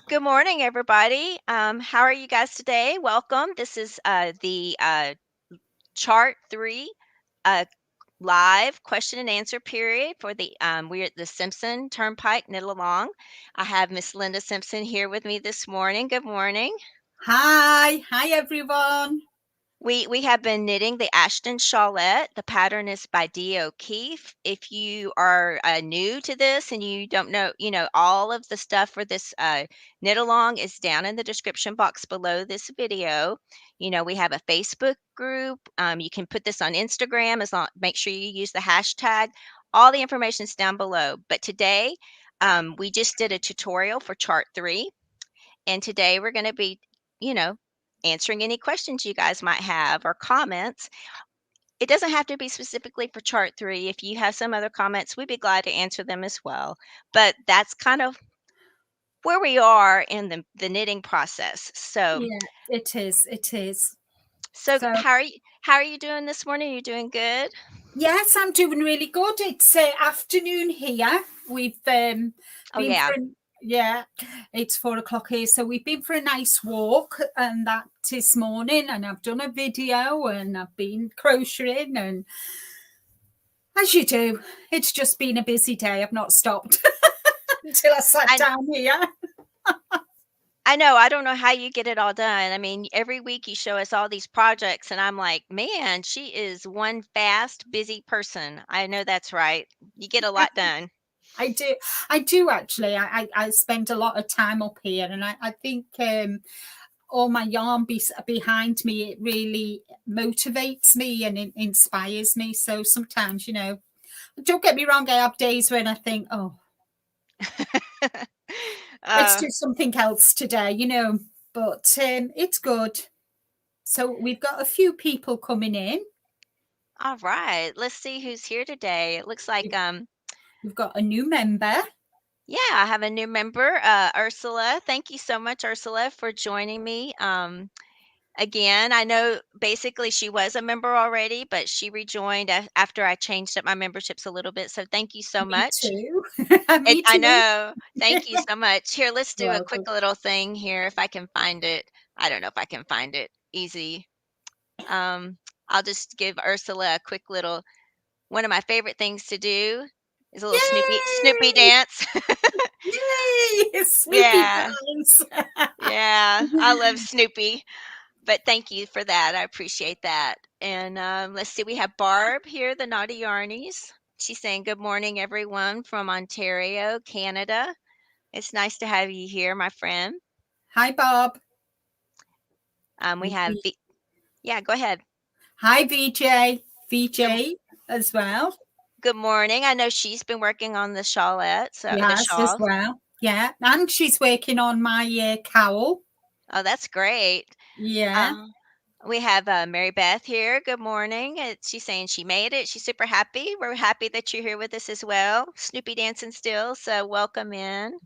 Good morning, everybody. How are you guys today? Welcome. This is the Chart 3 uh, live question and answer period for we're at the Simpson Turnpike Knit Along. I have Miss Linda Simpson here with me this morning. Good morning. Hi everyone. We have been knitting the Ashton Shawlette. The pattern is by Dee O'Keefe. If you are new to this and you don't know, all of the stuff for this knit along is down in the description box below this video. We have a Facebook group. You can put this on Instagram make sure you use the hashtag. All the information is down below. But today, we just did a tutorial for chart 3. And today we're going to be, you know, answering any questions you guys might have or comments. It doesn't have to be specifically for chart 3. If you have some other comments, we'd be glad to answer them as well. But that's kind of where we are in the knitting process. So, Yeah, it is. It is. so So, how are you doing this morning? Are you doing good? yes, I'm doing really good. It's afternoon here. We've Oh been yeah. for yeah, it's 4 o'clock here. So we've been for a nice walk, and that this morning. And I've done a video, and I've been crocheting, and as you do, it's just been a busy day. I've not stopped until I sat I down here. I know, I don't know how you get it all done. I mean, every week you show us all these projects and I'm like, "Man, she is one fast, busy person." I know that's right. You get a lot done. I do actually. I spend a lot of time up here, and I think all my yarn behind me, it really motivates me and it inspires me. So sometimes, don't get me wrong, I have days when I think, oh, let's Uh, do something else today, but it's good. So we've got a few people coming in. all right. Let's see who's here today. It looks like We've, we've got a new member. yeah, I have a new member, Ursula. Thank you so much, Ursula, for joining me. Again, I know basically she was a member already, but she rejoined after I changed up my memberships a little bit. So thank you so Me much. too. Me I too. know. Thank you so much. Here, let's do a quick Welcome. little thing here if I can find it. I don't know if I can find it easy. Um, I'll just give Ursula a quick little one of my favorite things to do is a little Snoopy Yay! dance. Yay! Snoopy Yeah. dance. Yeah. I love Snoopy. But thank you for that. I appreciate that. And let's see, we have Barb here, the Naughty Yarnies. She's saying, "Good morning, everyone from Ontario, Canada. It's nice to have you here, my friend." Hi, Bob. We have, yeah, go ahead. Hi, VJ. Good, VJ as well. good morning. I know she's been working on the shawlette, so the Yes, as shawl. well. Yeah, and she's working on my cowl. Oh, that's great. Yeah. Uh, we have Mary Beth here. Good morning. She's saying she made it. She's super happy. We're happy that you're here with us as well. Snoopy dancing still, so welcome in.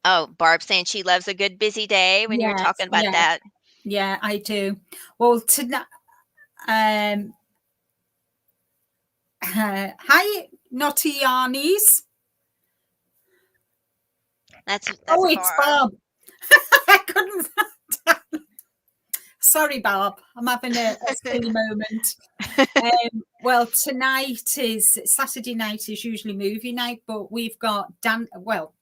Oh, Barb saying she loves a good busy day when you were Yes, talking about yes. that. Yeah, I do. Well, tonight, um, hi, Naughty Yarnies. That's Oh, it's Barb. Bob. I couldn't. Sorry, Bob. I'm having a silly moment. Well, tonight is Saturday night is usually movie night, but we've got well,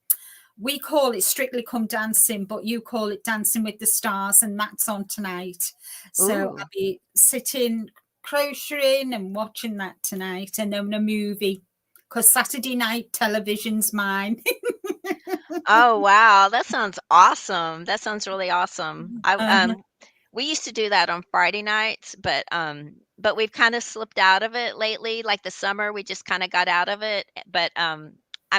we call it Strictly Come Dancing, but you call it Dancing with the Stars, and that's on tonight. So Ooh. I'll be sitting crocheting and watching that tonight, and then a movie because Saturday night television's mine. Oh, wow. That sounds awesome. That sounds really awesome. Uh-huh. We used to do that on Friday nights, but we've kind of slipped out of it lately. Like the summer, we just kind of got out of it. But I'm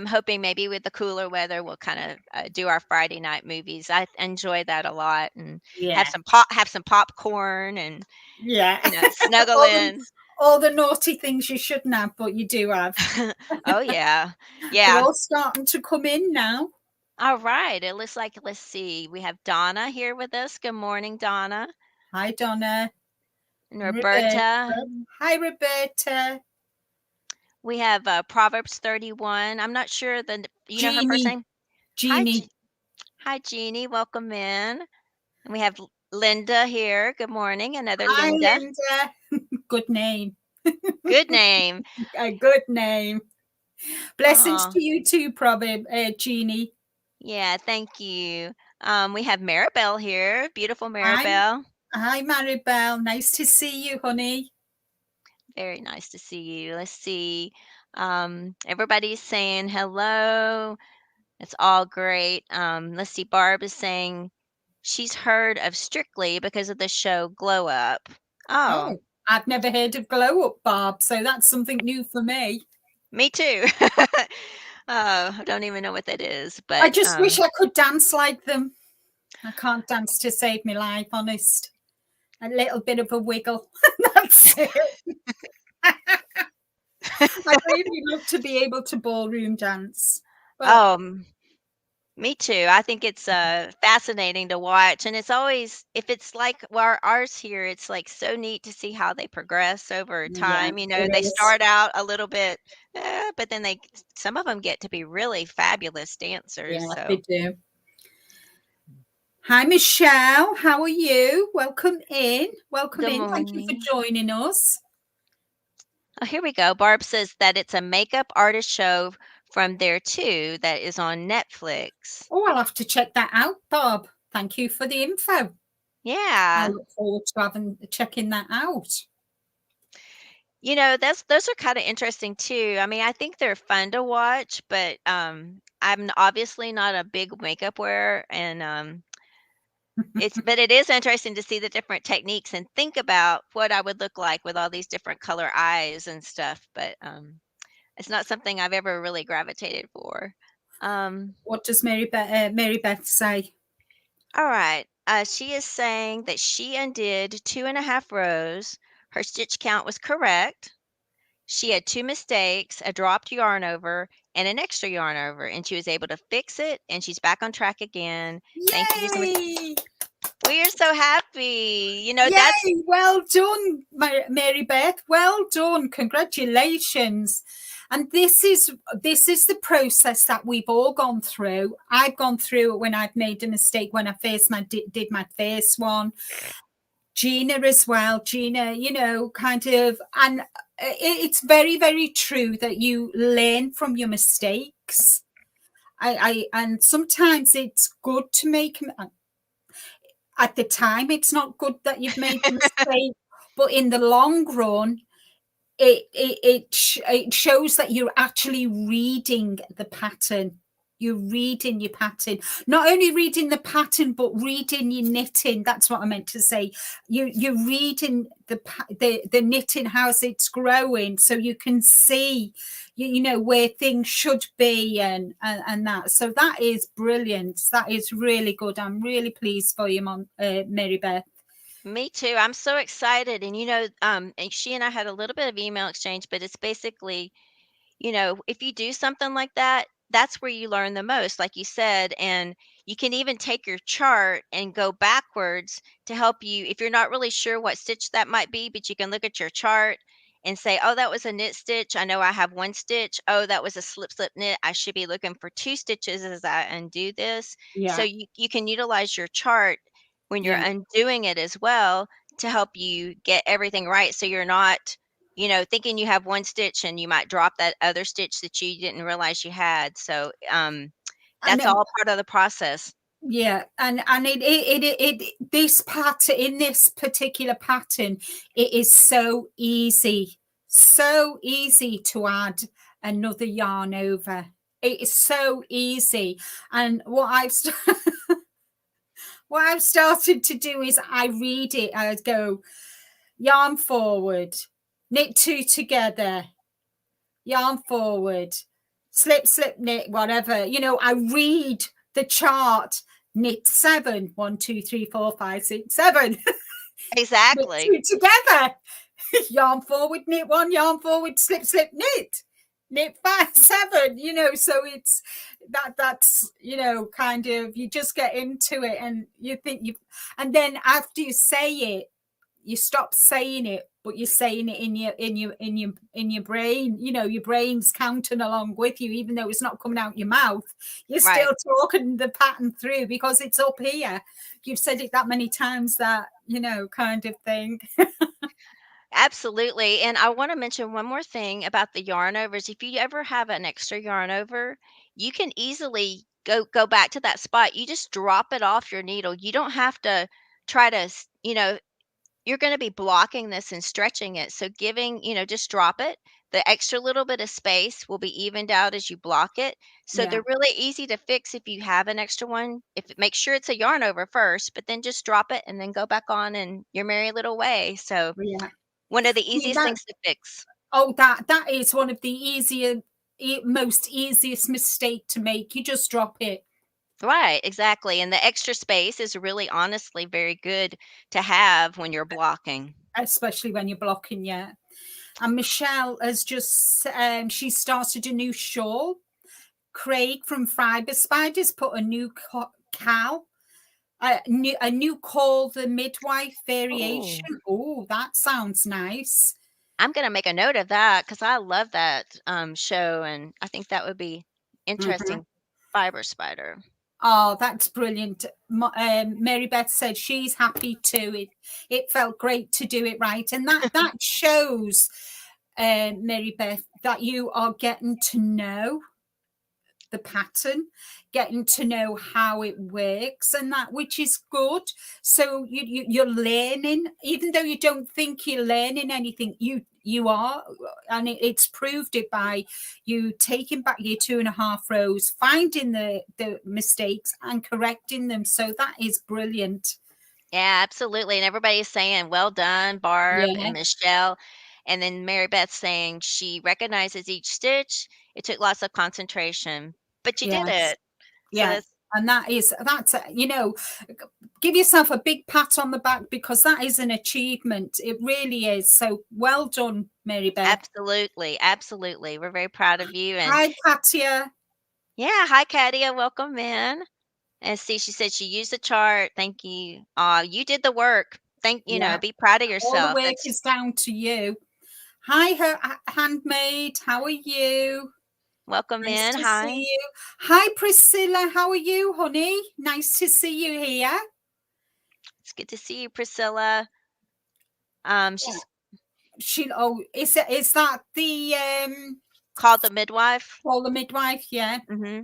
hoping maybe with the cooler weather, we'll kind of do our Friday night movies. I enjoy that a lot, and Yeah, have some popcorn, and yeah. snuggle all the in. all the naughty things you shouldn't have, but you do have. Oh yeah, They're yeah. all starting to come in now. All right. It looks like, let's see, we have Donna here with us. Good morning, Donna. Hi, Donna. And Roberta. Roberta. Hi, Roberta. We have Proverbs 31. I'm not sure you know her first Jeannie, name. Hi, Jeannie. Hi, Jeannie. Welcome in. And we have Linda here. Good morning. Another Hi, Linda. Linda. Good name. Good name. A good name. Blessings Oh, to you too, probably, Jeannie. yeah. Thank you. We have Maribel here. Beautiful Hi, Maribel. hi, Maribel. Nice to see you, honey. Very nice to see you. Let's see. Everybody's saying hello. It's all great. Let's see. Barb is saying she's heard of Strictly because of the show Glow Up. Oh, Oh, I've never heard of Glow Up, Barb, so that's something new for me. me too. I don't even know what that is, I but just wish I could dance like them. I can't dance to save my life, honest. A little bit of a wiggle. That's it. I'd really love to be able to ballroom dance. But um, me too. I think it's fascinating to watch, and it's always if it's like ours here, it's like so neat to see how they progress over yeah, time. You it know, they is. start out a little bit, but then some of them get to be really fabulous dancers. Yeah, they So, do. Hi, Michelle. How are you? Welcome in. Welcome good in. Thank you for morning. joining us. Oh, here we go. Barb says that it's a makeup artist show from there too that is on Netflix. Oh, I'll have to check that out, Bob. Thank you for the info. I Yeah. look forward to checking that out. You know, those are kinda interesting too. I mean, I think they're fun to watch, but, I'm obviously not a big makeup wearer, and, it is interesting to see the different techniques and think about what I would look like with all these different color eyes and stuff, but, it's not something I've ever really gravitated for. Um, What does Mary Beth say? alright, she is saying that she undid 2.5 rows, her stitch count was correct. She had 2 mistakes, a dropped yarn over and an extra yarn over, and she was able to fix it, and she's back on track again. Thank you so much. Yay! We are so happy. You know, that's Yay! Well done, Mary Beth. Well done. Congratulations. And this is the process that we've all gone through. I've gone through it when I've made a mistake when I first did my first one. Gina as well. Gina, kind of, and it's very, very true that you learn from your mistakes. And sometimes it's good to make. At the time, it's not good that you've made the mistake, but in the long run, it shows that you're actually reading the pattern. You're reading your pattern, not only reading the pattern, but reading your knitting. That's what I meant to say. You're reading the knitting, how's it's growing, so you can see, where things should be, and that. So that is brilliant. That is really good. I'm really pleased for you, Mary Beth. me too. I'm so excited. And and she and I had a little bit of email exchange, but it's basically, if you do something like that, that's where you learn the most, like you said. And you can even take your chart and go backwards to help you if you're not really sure what stitch that might be, but you can look at your chart and say, oh, that was a knit stitch. I know I have one stitch. Oh, that was a slip knit. I should be looking for two stitches as I undo this. So Yeah, you can utilize your chart when you're yeah. undoing it as well to help you get everything right. So you're not thinking you have one stitch and you might drop that other stitch that you didn't realize you had. So, And that's all part of the process. yeah, and this pattern, in this particular pattern, it is so easy to add another yarn over. It is so easy, and what I've started to do is I read it. I go yarn forward, knit two together, yarn forward, slip, knit, whatever. I read the chart, knit 7, 1, 2, 3, 4, 5, 6, 7, knit Exactly. 2 together, yarn forward, knit 1, yarn forward, slip, knit 5, 7. So it's that's kind of, you just get into it and you think and then after you say it, you stop saying it, but you're saying it in your brain. You know, your brain's counting along with you, even though it's not coming out your mouth. You're Right. still talking the pattern through because it's up here. You've said it that many times that, you know, kind of thing. Absolutely. And I want to mention one more thing about the yarn overs. If you ever have an extra yarn over, you can easily go back to that spot. You just drop it off your needle. You don't have to try to, you're going to be blocking this and stretching it. So giving, just drop it. The extra little bit of space will be evened out as you block it. So Yeah, they're really easy to fix if you have an extra one. Make sure it's a yarn over first, but then just drop it and then go back on in your merry little way. So yeah. one of the See, easiest things to fix. that is one of the most easiest mistake to make. You just drop it. Right, exactly, and the extra space is really honestly very good to have when you're blocking. Especially when you're blocking, yeah. And Michelle has just she started a new shawl. Craig from Fiber Spiders put a new cow, a new call the midwife variation. Oh, Oh, that sounds nice. I'm gonna make a note of that because I love that, show, and I think that would be Mm-hmm. interesting. Fiber spider. Oh, that's brilliant. Mary Beth said she's happy too. It felt great to do it right, and that shows, Mary Beth, that you are getting to know the pattern, getting to know how it works, and that, which is good. So you're learning, even though you don't think you're learning anything, you are, and it's proved it by you taking back your 2.5 rows, finding the mistakes and correcting them. So that is brilliant. Yeah, absolutely, and everybody's saying, "Well done, Barb Yeah, and Michelle," and then Mary Beth saying she recognizes each stitch. It took lots of concentration, but you did yes, it. So yeah. that's And that's give yourself a big pat on the back, because that is an achievement. It really is. So well done, Mary Beth. absolutely, absolutely. We're very proud of you, and Hi, Katia. yeah, hi, Katia, welcome in. And see, she said she used the chart. Thank you. You did the work. Yeah, Be proud of all the yourself. work That's is down to you. Hi, her handmaid. How are you? welcome Nice in. to Hi. see you. Hi, Priscilla. How are you, honey? Nice to see you here. It's good to see you, Priscilla. She's Is that the called the midwife. call the midwife? Yeah. Hmm.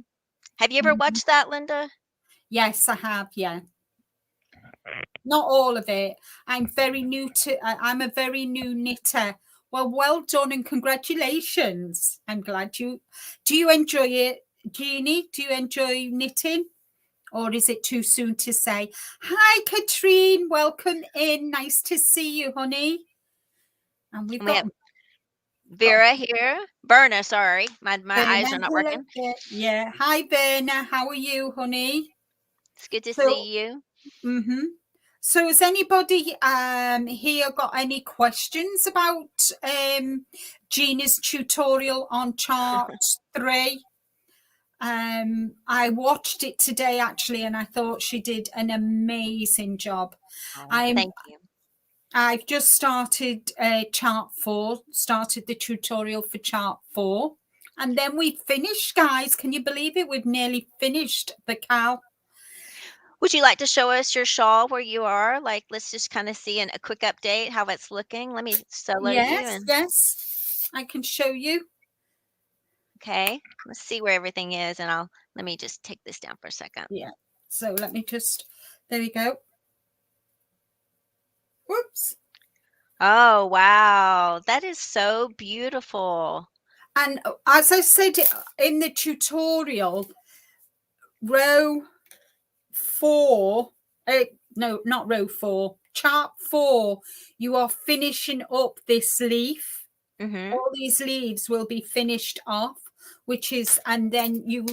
Have you ever Mhm. watched that, Linda? Yes, I have. Yeah. Not all of it. I'm a very new knitter. Well done and congratulations. I'm glad do you enjoy it, Jeannie? Do you enjoy knitting, or is it too soon to say? Hi, Katrine. Welcome in. Nice to see you, honey. And we've And we got have Vera here. Berna, sorry. My eyes Berna. are not Hello working. there. Yeah. Hi, Berna. How are you, honey? It's good to So, see you. mm-hmm. So has anybody here got any questions about Gina's tutorial on chart 3? I watched it today actually, and I thought she did an amazing job. Oh, I'm thank you. I've just started chart 4, started the tutorial for chart 4, and then we finished, guys. Can you believe it? We've nearly finished the cow. Would you like to show us your shawl where you are? Like, let's just kind of see a quick update how it's looking. Let me solo you Yes, and yes, I can show you. okay. Let's see where everything is, and let me just take this down for a second. Yeah. So let me just, there we go. Whoops. Oh, wow. That is so beautiful. And as I said in the tutorial, row 4, no, not row 4, chart 4, you are finishing up this leaf. Mhm. All these leaves will be finished off, which is, and then you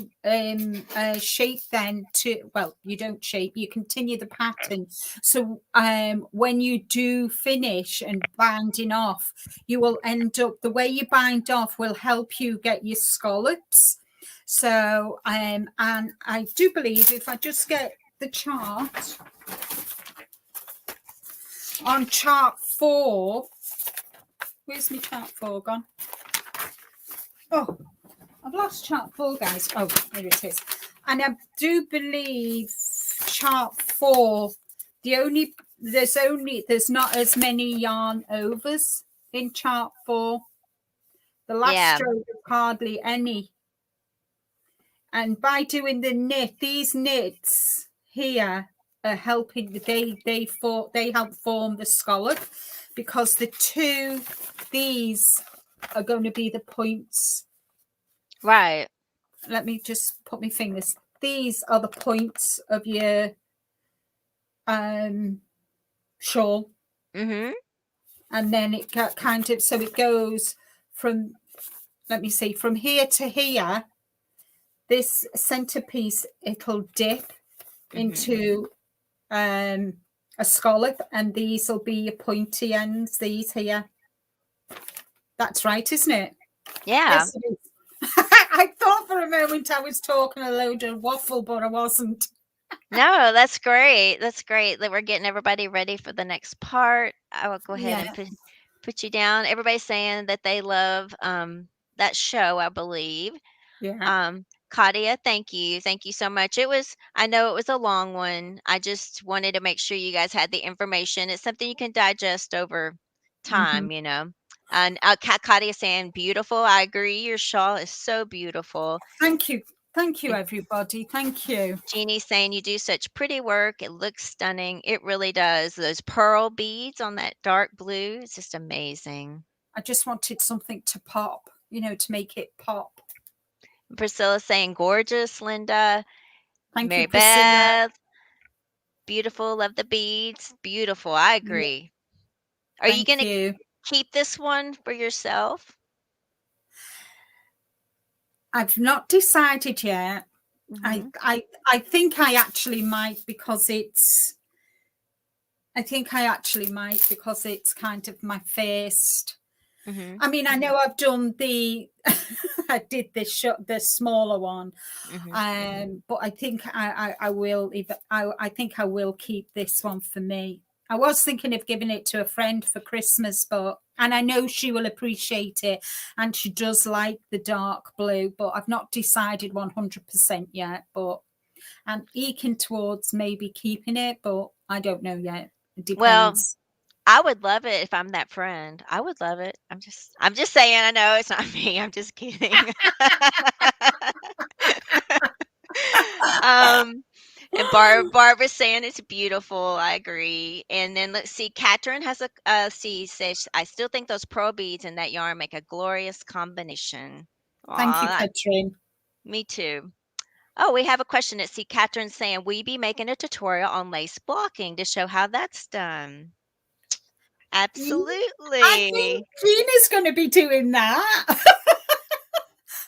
shape then to, well, you don't shape, you continue the pattern. So when you do finish and binding off, you will end up, the way you bind off will help you get your scallops. So and I do believe if I just get the chart, on chart 4. Where's my chart 4 gone? Oh, I've lost chart 4, guys. Oh, here it is. And I do believe chart 4, there's not as many yarn overs in chart 4. The last stroke is hardly any. And by doing the knit, these knits here are helping. They help form the scallop, because these are going to be the points. Right. Let me just put my fingers. These are the points of your shawl. Mm-hmm. And then it kind of, so it goes from, let me see, from here to here. This centerpiece, it'll dip into a scallop, and these will be your pointy ends, these here. That's right, isn't it? Yeah. Yes, it is. I thought for a moment I was talking a load of waffle, but I wasn't. No, that's great. That's great that we're getting everybody ready for the next part. I will go ahead and put you down. Everybody's saying that they love that show, I believe. Yeah. Claudia, thank you. Thank you so much. I know it was a long one. I just wanted to make sure you guys had the information. It's something you can digest over time, you know. And Claudia saying, beautiful. I agree. Your shawl is so beautiful. Thank you. Thank you, everybody. Thank you. Jeannie's saying you do such pretty work. It looks stunning. It really does. Those pearl beads on that dark blue, it's just amazing. I just wanted something to pop, to make it pop. Priscilla saying gorgeous, Linda. Thank Mary you, Priscilla. Beth. Beautiful. Love the beads. Beautiful. I agree. Are you going to keep this one for yourself? I've not decided yet. I think I actually might, because it's kind of my first. I mean, I know I've done I did the smaller one, but I think I will. I think I will keep this one for me. I was thinking of giving it to a friend for Christmas, and I know she will appreciate it, and she does like the dark blue, but I've not decided 100% yet. But I'm eking towards maybe keeping it, but I don't know yet. It depends. Well, I would love it if I'm that friend. I would love it. I'm just saying. I know it's not me. I'm just kidding. And Barbara's saying it's beautiful. I agree. And then let's see. Catherine has says, I still think those pearl beads in that yarn make a glorious combination. Thank you, Catherine. Me too. Oh, we have a question. Let's see. Catherine's saying, we be making a tutorial on lace blocking to show how that's done. Absolutely. I think Gina's going to be doing that.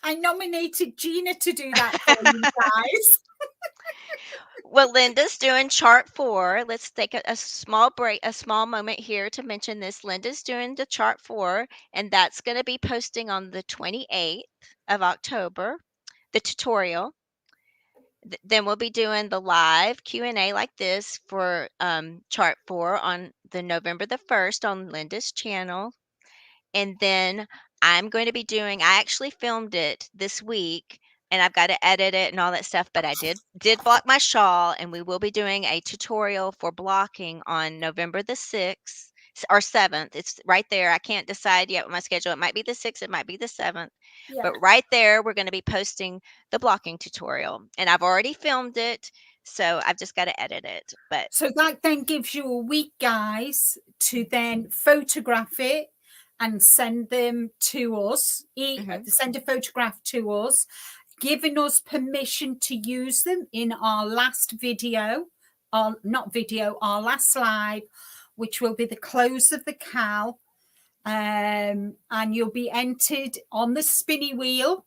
I nominated Gina to do that for you guys. Well, Linda's doing chart 4. Let's take a small break, a small moment here to mention this. Linda's doing the chart 4, and that's going to be posting on the 28th of October, the tutorial. Then we'll be doing the live Q&A like this for chart 4 on the November the 1st on Linda's channel. And then I'm going to be I actually filmed it this week, and I've got to edit it and all that stuff, but I did block my shawl, and we will be doing a tutorial for blocking on November the 6th or 7th. It's right there. I can't decide yet with my schedule. It might be the 6th, it might be the 7th. Yeah. But right there, we're going to be posting the blocking tutorial, and I've already filmed it, so I've just got to edit it. But so that then gives you a week, guys, to then photograph it and send them to us. Send a photograph to us, giving us permission to use them in our last video, our last live, which will be the close of the cal. And you'll be entered on the spinny wheel,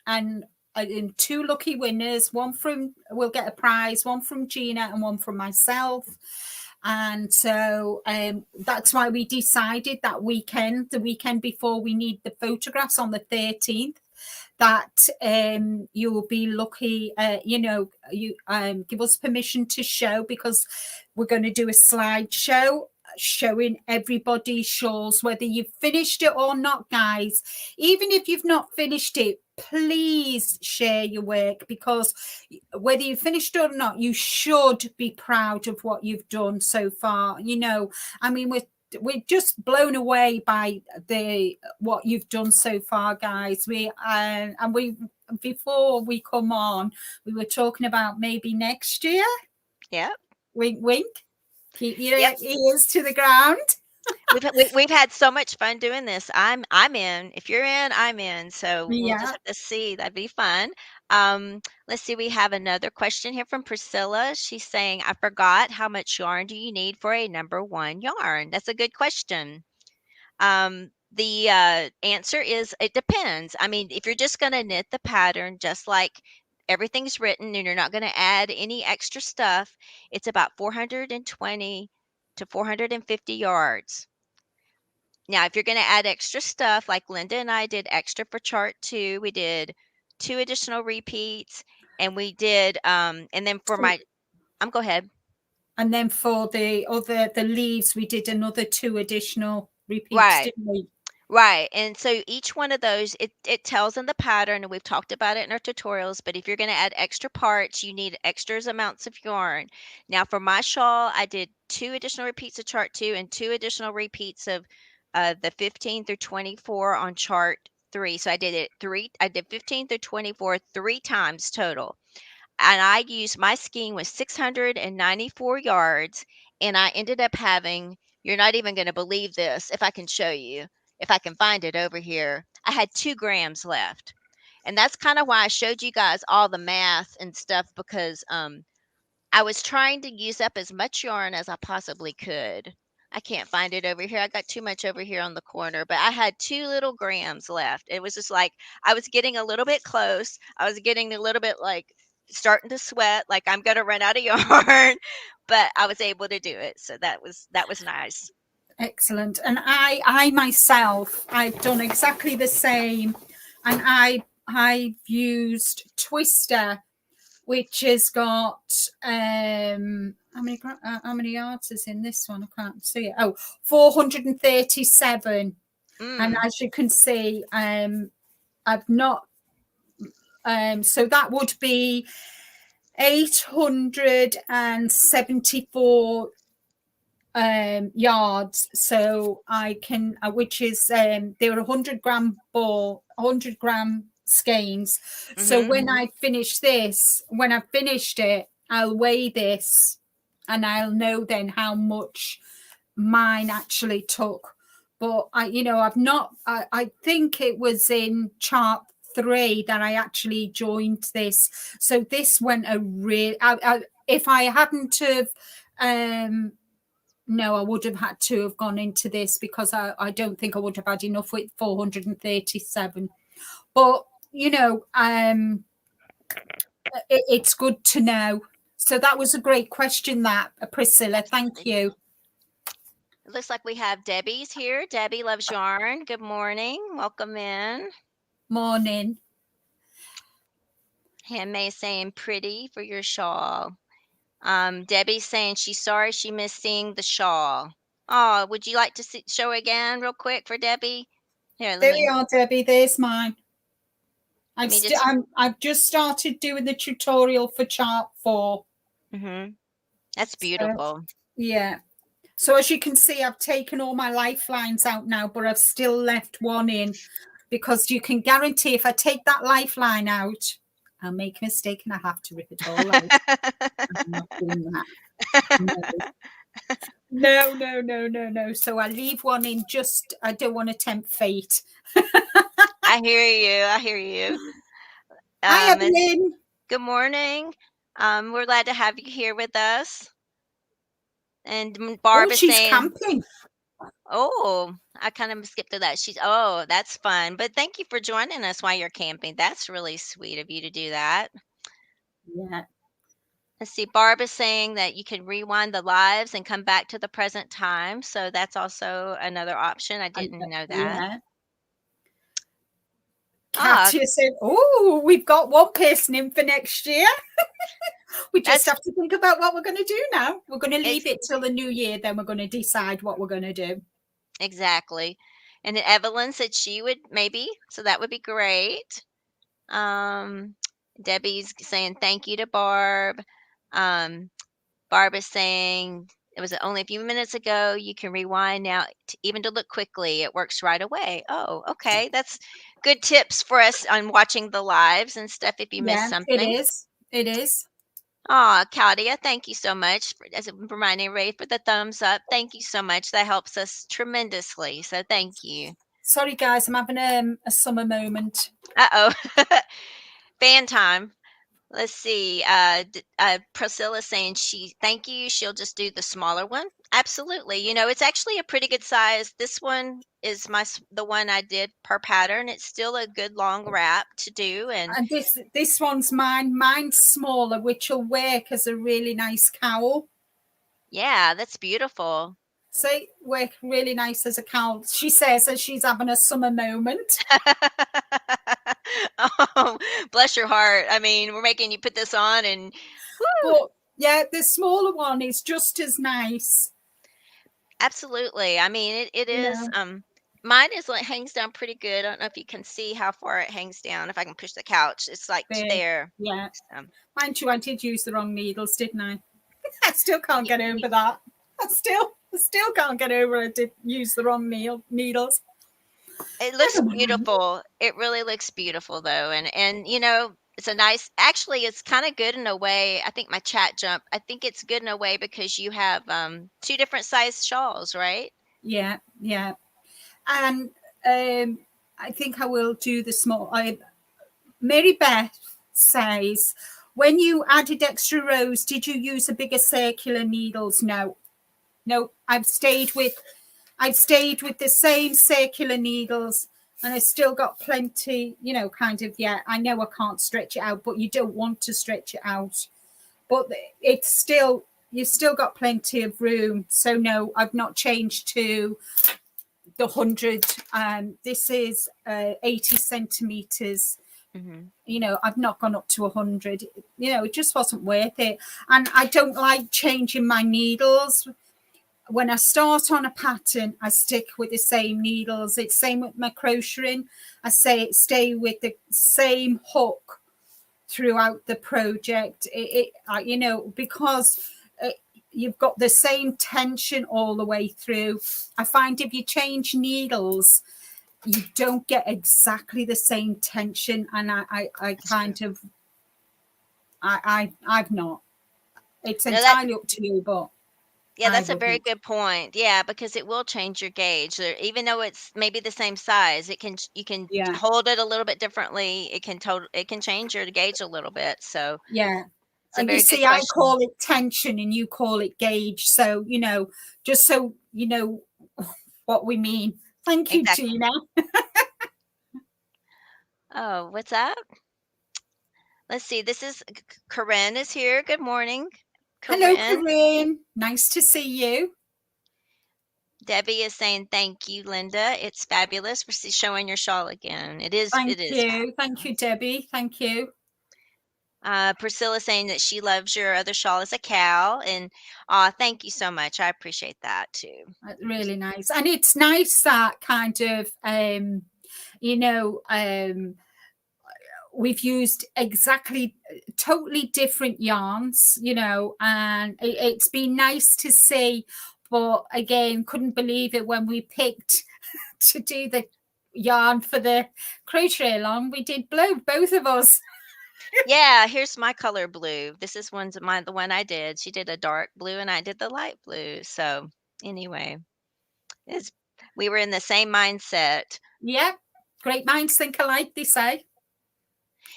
and in 2 lucky winners. We'll get a prize, one from Gina and one from myself. And so that's why we decided that the weekend before we need the photographs on the 13th, that you will be lucky, you give us permission to show, because we're going to do a slideshow showing everybody's shawls, whether you've finished it or not, guys. Even if you've not finished it, please share your work, because whether you've finished it or not, you should be proud of what you've done so far. You know, I mean, we're just blown away by what you've done so far, guys. And we, before we come on, we were talking about maybe next year. Yep. Wink, wink. Keep your ears to the ground. We've had so much fun doing this. I'm in. If you're in, I'm in. So we'll just have to see. That'd be fun. Let's see. We have another question here from Priscilla. She's saying, "I forgot, how much yarn do you need for a number one yarn?" That's a good question. The answer is it depends. I mean, if you're just going to knit the pattern just like everything's written and you're not going to add any extra stuff, it's about 420 to 450 yards. Now, if you're going to add extra stuff, like Linda and I did extra for chart 2, we did 2 additional repeats, and we did, and then for my, go ahead. And then for the leaves, we did another 2 additional repeats, didn't we? Right. And so each one of those, it tells in the pattern, and we've talked about it in our tutorials, but if you're going to add extra parts, you need extra amounts of yarn. Now for my shawl, I did 2 additional repeats of chart 2 and 2 additional repeats of the 15 through 24 on chart 3. So I did 15 through 24 3 times total. And I used, my skein was 694 yards, and I ended up having, you're not even going to believe this, if I can show you, if I can find it over here, I had 2 grams left. And that's kind of why I showed you guys all the math and stuff, because I was trying to use up as much yarn as I possibly could. I can't find it over here. I got too much over here on the corner, but I had 2 little grams left. It was just like I was getting a little bit close. I was getting a little bit like starting to sweat, like I'm going to run out of yarn, but I was able to do it. So that was nice. Excellent. And I myself, I've done exactly the same. And I've used Twister, which has got how many yards is in this one? I can't see it. Oh, 437. And as you can see, I've not so that would be 874 yards. So I can, which is they're 100-gram ball, 100-gram skeins. So when I finish this, when I've finished it, I'll weigh this and I'll know then how much mine actually took. But I've not, I think it was in chart 3 that I actually joined this. So this went a real, if I hadn't have, no, I would have had to have gone into this, because I don't think I would have had enough with 437. But, it's good to know. So that was a great question, that, Priscilla. Thank you. It looks like we have Debbie's here. Debbie loves yarn. Good morning. Welcome in. Morning. May saying pretty for your shawl. Debbie's saying she's sorry she missed seeing the shawl. Oh, would you like to show again real quick for Debbie? Here, there we are, Debbie. There's mine. I've just started doing the tutorial for chart 4. That's beautiful. So, yeah. So as you can see, I've taken all my lifelines out now, but I've still left one in, because you can guarantee if I take that lifeline out, I'll make a mistake and I have to rip it all out. I'm not doing that. No. So I leave one in, just, I don't want to tempt fate. I hear you. Hi, Evelyn. Good morning. We're glad to have you here with us. And Barb is she's saying, camping. Oh, I kind of skipped to that. That's fun. But thank you for joining us while you're camping. That's really sweet of you to do that. Yeah. Let's see. Barb is saying that you can rewind the lives and come back to the present time. So that's also another option. I didn't know that. Yeah. Katya said, we've got one person in for next year. We just That's have to think about what we're going to do now. We're going to leave ex it till the new year, then we're going to decide what we're going to do. exactly. And then Evelyn said she would maybe, so that would be great. Um, Debbie's saying thank you to Barb. Um, Barb is saying it was only a few minutes ago. You can rewind now, even to look quickly. It works right away. Oh, okay. That's good tips for us on watching the lives and stuff if you miss Yeah, it something. is. It is. Aw, Claudia, thank you so much for as a reminding Ray for the thumbs up. Thank you so much. That helps us tremendously. So thank you. Sorry, guys, I'm having a summer moment. Uh-oh. Fan time. Let's see. Priscilla's saying thank you. She'll just do the smaller one. Absolutely. You know, it's actually a pretty good size. This one is the one I did per pattern. It's still a good long wrap to do. And And this one's mine. Mine's smaller, which will work as a really nice cowl. yeah, that's beautiful. See, work really nice as a cowl. She says as she's having a summer moment. Oh, bless your heart. I mean, we're making you put this on and whoo. But yeah, the smaller one is just as nice. Absolutely. I mean, it You is, know, mine is like hangs down pretty good. I don't know if you can see how far it hangs down. If I can push the couch, it's like there. there. Yeah. So, Mind you, I did use the wrong needles, didn't I? I still can't y- get over that. I still can't get over I did use the wrong needles. it looks Never mind. beautiful. It really looks beautiful though. And you know, it's a nice, actually it's kind of good in a way. I think my chat jumped. I think it's good in a way because you have two different size shawls, right? Yeah, yeah. And I think I will do the small. Mary Beth says, when you added extra rows, did you use a bigger circular needles? No, no. I've stayed with the same circular needles, and I still got plenty. You know, kind of. Yeah, I know I can't stretch it out, but you don't want to stretch it out. But it's still you've still got plenty of room. So no, I've not changed to the 100. This is 80 centimeters. Hmm. You know, I've not gone up to 100. You know, it just wasn't worth it. And I don't like changing my needles. When I start on a pattern, I stick with the same needles. It's same with my crocheting. I stay with the same hook throughout the project. You know, because you've got the same tension all the way through. I find if you change needles, you don't get exactly the same tension, and I kind of I've not. It's No, that entirely up to you, but yeah, I that's a very wouldn't. good point. Yeah, because it will change your gauge. Even though it's maybe the same size, you can Yeah, hold it a little bit differently. It can change your gauge a little bit. So yeah. it's a You very good see, I question. call it tension, and you call it gauge. So you know, just so you know what we mean. Thank you, Exactly. Gina. Oh, what's up? Let's see. This is Corinne is here. Good morning, Hello, Corinne. Corinne. Nice to see you. Debbie is saying thank you, Linda. It's fabulous. We're showing your shawl again. It Thank is you. Thank you, fabulous. Debbie. Thank you. Priscilla saying that she loves your other shawl as a cow, and thank you so much. I appreciate that too. Really nice. And it's nice that kind of you know, we've used exactly totally different yarns, you know, and it's been nice to see. But again, couldn't believe it when we picked to do the yarn for the crochet along. We did blue, both of us. Yeah, here's my color blue. This is the one I did. She did a dark blue and I did the light blue. So anyway, it's we were in the same mindset. Yeah, great minds think alike, they say.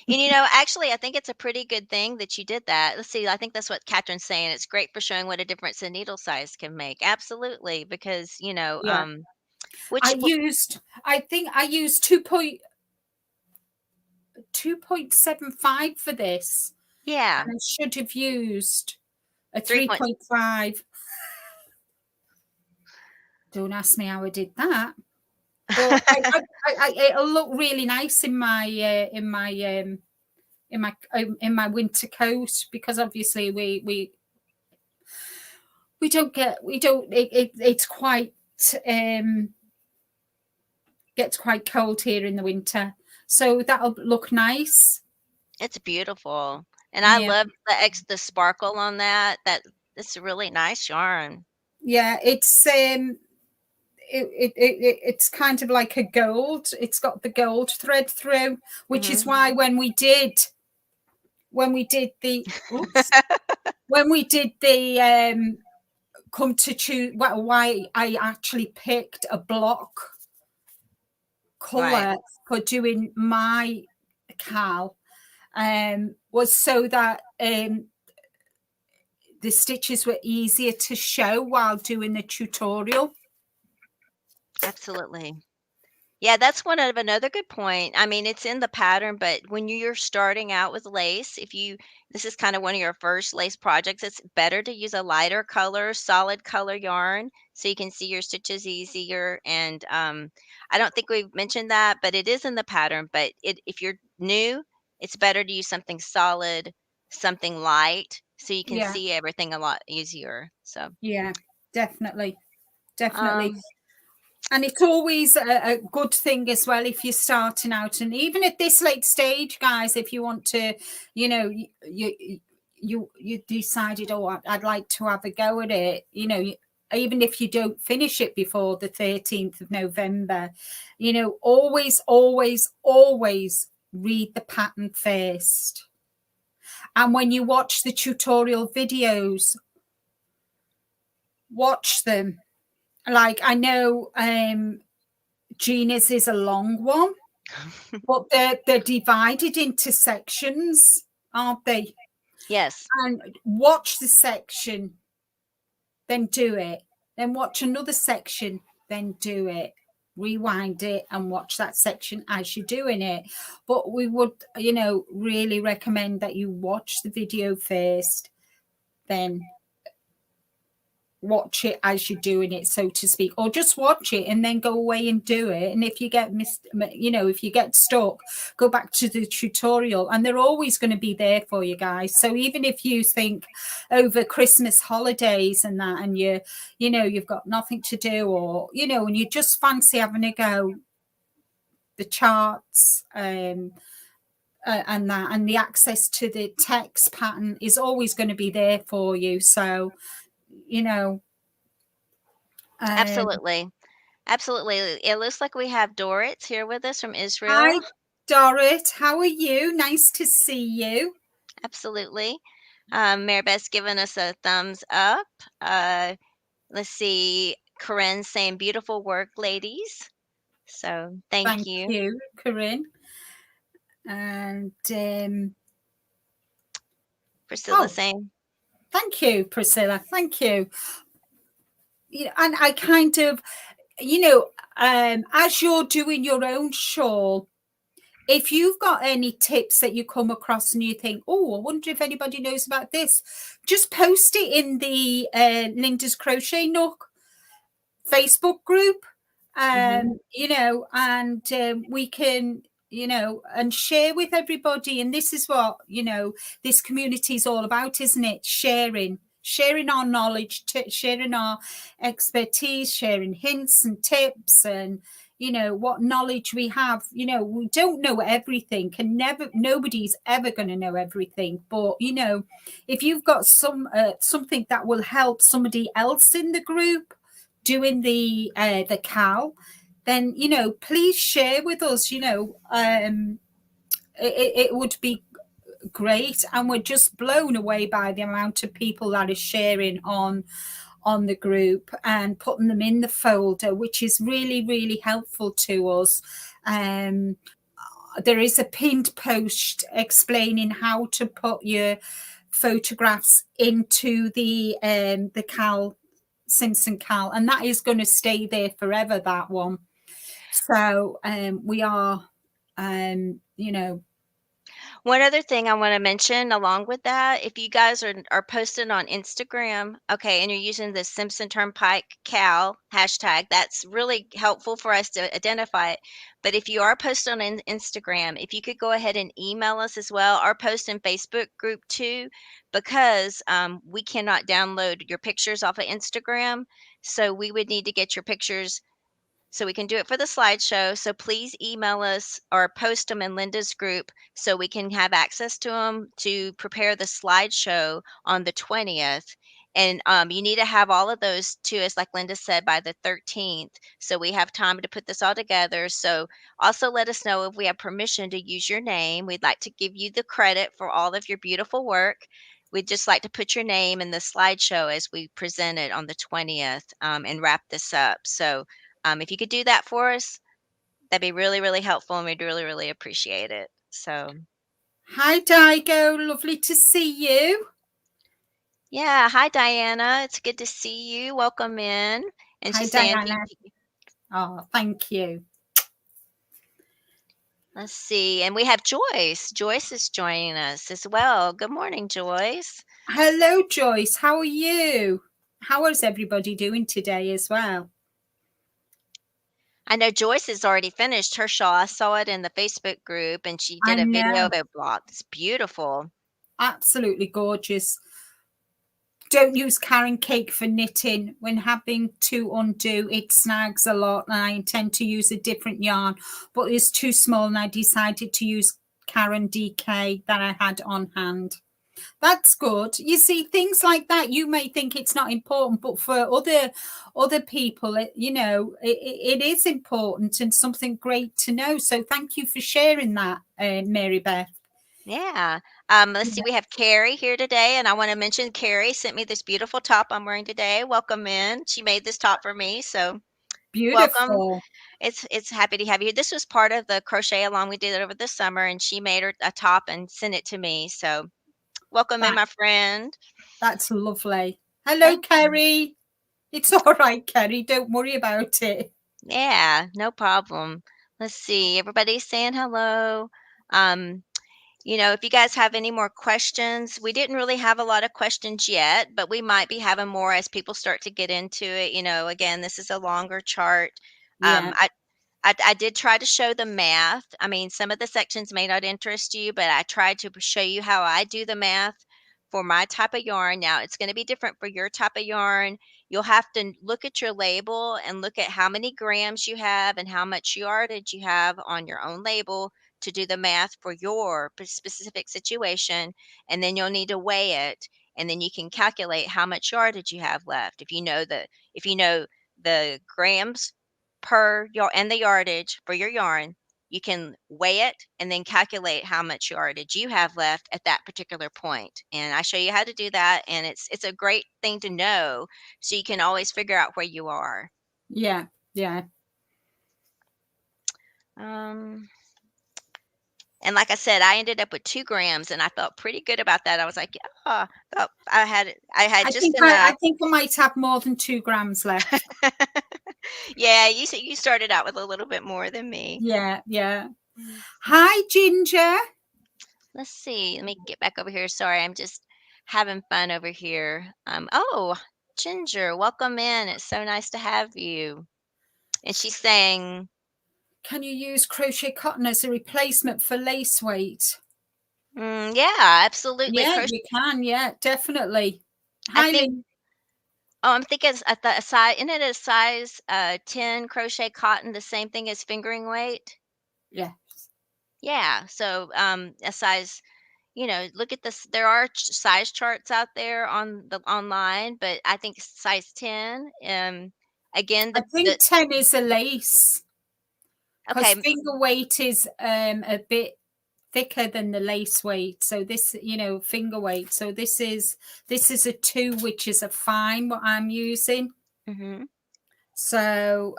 And you know, actually, I think it's a pretty good thing that you did that. Let's see, I think that's what Catherine's saying. It's great for showing what a difference a needle size can make. Absolutely, because you know, Yeah, which I think I used 2.75 for this, yeah, and I should have used a 3 point. 3.5. Don't ask me how I did that, but it'll look really nice in my in my winter coat, because obviously we don't get it's quite gets quite cold here in the winter, so that'll look nice. It's beautiful, and I Yeah, love the sparkle on that. It's a really nice yarn. yeah, it's kind of like a gold. It's got the gold thread through, which is Mhm. why when we did the oops, when we did the come to choose, well, why I actually picked a block Right. color for doing my cal, was so that the stitches were easier to show while doing the tutorial. Absolutely. Yeah, that's one of another good point. I mean, it's in the pattern, but when you're starting out with lace, if you this is kind of one of your first lace projects, it's better to use a lighter color, solid color yarn so you can see your stitches easier. And I don't think we've mentioned that, but it is in the pattern. But if you're new, it's better to use something solid, something light, so you can Yeah, see everything a lot easier. So, yeah, definitely, definitely. um, And it's always a good thing as well if you're starting out, and even at this late stage, guys, if you want to, you know, you decided, oh, I'd like to have a go at it, you know, even if you don't finish it before the 13th of November, you know, always, always, always read the pattern first. And when you watch the tutorial videos, watch them. Like, I know Gina's is a long one, but they're divided into sections, aren't they? yes, And watch the section, then do it. Then watch another section, then do it. Rewind it and watch that section as you're doing it. But we would, you know, really recommend that you watch the video first, then watch it as you're doing it, so to speak, or just watch it and then go away and do it. And if you get you know, if you get stuck, go back to the tutorial, and they're always going to be there for you guys. So even if you think over Christmas holidays and that, and you know, you've got nothing to do, or you know, and you just fancy having a go, the charts and that, and the access to the text pattern is always going to be there for you. So you know, um absolutely. Absolutely. It looks like we have Dorit here with us from hi, Israel. Dorit. How are you? Nice to see you. Absolutely. Maribeth's giving us a thumbs up. Let's see. Corinne saying beautiful work, ladies. So thank Thank you. you, Corinne. And Priscilla oh, saying, thank you, Priscilla. Thank you. Yeah, and I kind of, you know, as you're doing your own shawl, if you've got any tips that you come across and you think, oh, I wonder if anybody knows about this, just post it in the Linda's Crochet Nook Facebook group, hmm you know, and we can, you know, and share with everybody. And this is what, you know, this community is all about, isn't it? Sharing our knowledge, sharing our expertise, sharing hints and tips, and you know what knowledge we have. You know, we don't know everything, and nobody's ever going to know everything, but you know, if you've got something that will help somebody else in the group doing the cal, then you know, please share with us. You know, it would be great, and we're just blown away by the amount of people that are sharing on the group and putting them in the folder, which is really, really helpful to us. um there is a pinned post explaining how to put your photographs into the cal, Simpson cal, and that is going to stay there forever, that one. So we are you know, One other thing I wanna mention along with that, if you guys are posting on Instagram, okay, and you're using the SIMPSONTURNPIKEKAL hashtag, that's really helpful for us to identify it. But if you are posting on Instagram, if you could go ahead and email us as well, or post in Facebook group too, because, we cannot download your pictures off of Instagram, so we would need to get your pictures so we can do it for the slideshow. So please email us or post them in Linda's group so we can have access to them to prepare the slideshow on the 20th. And you need to have all of those to us, like Linda said, by the 13th. So we have time to put this all together. So also let us know if we have permission to use your name. We'd like to give you the credit for all of your beautiful work. We'd just like to put your name in the slideshow as we present it on the 20th and wrap this up. So if you could do that for us, that'd be really, really helpful, and we'd really, really appreciate it. So, Hi, Daigo. Lovely to see you. yeah. Hi, Diana. It's good to see you. Welcome in. And Hi, she's saying, Diana. Oh, thank you. let's see. And we have Joyce. Joyce is joining us as well. Good morning, Joyce. Hello, Joyce. How are you? How is everybody doing today as well? I know Joyce has already finished her shawl. I saw it in the Facebook group, and she I did a video know. of it blog. It's beautiful. Absolutely gorgeous. Don't use Karen cake for knitting. When having to undo, it snags a lot, and I intend to use a different yarn, but it's too small, and I decided to use Karen DK that I had on hand. That's good. You see, things like that, you may think it's not important, but for other people, it is important and something great to know. So thank you for sharing that, Mary Beth. Yeah. Let's see. We have Carrie here today, and I want to mention Carrie sent me this beautiful top I'm wearing today. Welcome in. She made this top for me, so welcome. Beautiful. It's happy to have you. This was part of the crochet along we did over the summer, and she made her a top and sent it to me. So welcome in, That my friend. that's lovely. Hello, Thank you. Kerry. It's all right, Kerry. Don't worry about it. Yeah, no problem. Let's see. Everybody's saying hello. Um, if you guys have any more questions, we didn't really have a lot of questions yet, but we might be having more as people start to get into it. Again, this is a longer chart. Um, Yeah, I, I did try to show the math. I mean, some of the sections may not interest you, but I tried to show you how I do the math for my type of yarn. Now, it's going to be different for your type of yarn. You'll have to look at your label and look at how many grams you have and how much yardage you have on your own label to do the math for your specific situation. And then you'll need to weigh it. And then you can calculate how much yardage you have left. If you know the grams per yard and the yardage for your yarn, you can weigh it and then calculate how much yardage you have left at that particular point. And I show you how to do that, and it's a great thing to know so you can always figure out where you are. yeah, yeah. Um, and like I said, I ended up with 2 grams, and I felt pretty good about that. I was like, yeah, I had just I enough. think I might have more than 2 grams left. Yeah, you started out with a little bit more than me. Yeah, yeah. Hi, Ginger. Let's see. Let me get back over here. Sorry, I'm just having fun over here. Oh, Ginger, welcome in. It's so nice to have you. And she's saying, Can you use crochet cotton as a replacement for lace weight? yeah, absolutely. Yeah, Crochet. you can. Yeah, definitely. I Hi, think. Lynn. Oh, I'm thinking it's at the size. Isn't it a size 10 crochet cotton the same thing as fingering weight? Yeah. Yeah. So a size. Look at this. There are size charts out there on the online, but I think size 10. Again, I the think 10 is a lace because okay. finger weight is a bit thicker than the lace weight. So this, finger weight. So this is a 2, which is a fine what I'm using. Hmm. So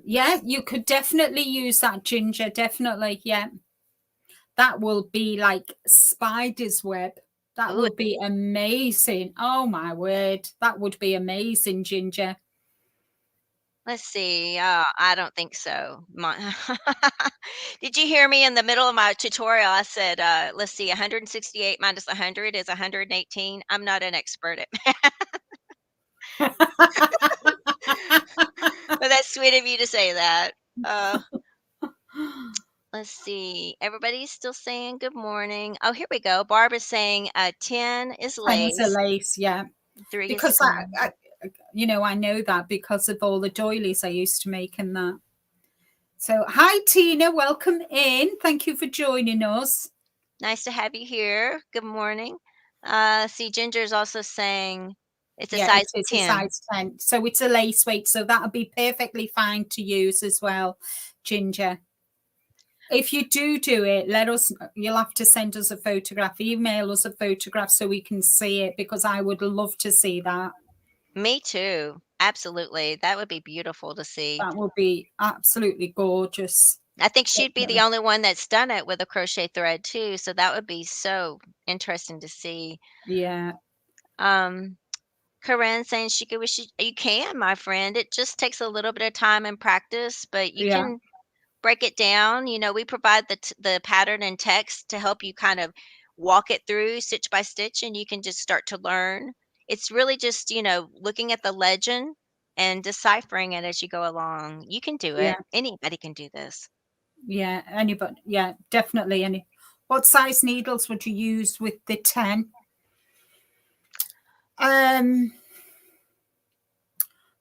yeah, you could definitely use that, Ginger. Definitely, yeah. That will be like spider's web. That Ooh, will be amazing. Oh my word. That would be amazing, Ginger. Let's see. I don't think so. Did you hear me in the middle of my tutorial? I said, let's see, 168 minus 100 is 118. I'm not an expert at math, but that's sweet of you to say that. Uh, let's see. Everybody's still saying good morning. Oh, here we go. Barbara's saying 10 is Tens of lace, lace, yeah. 3 is Because skein. I know that because of all the doilies I used to make and that. So, hi Tina, welcome in. Thank you for joining us. Nice to have you here. Good morning. See, Ginger's also saying it's a Yeah, it size is a 10. size 10. So it's a lace weight, so that'll be perfectly fine to use as well, Ginger. If you do it, let us, you'll have to send us a photograph, email us a photograph so we can see it, because I would love to see that. Me too. Absolutely. That would be beautiful to see. That would be absolutely gorgeous. I think she'd be the Definitely. only one that's done it with a crochet thread too, so that would be so interesting to see. Yeah, Um, Corinne saying she could wish you can, my friend. It just takes a little bit of time and practice, but you yeah, can break it down. We provide the pattern and text to help you kind of walk it through stitch by stitch, and you can just start to learn. It's really just, looking at the legend and deciphering it as you go along. You can do yeah, it. Anybody can do this. yeah. Anybody, yeah, definitely. Any. What size needles would you use with the 10? Um,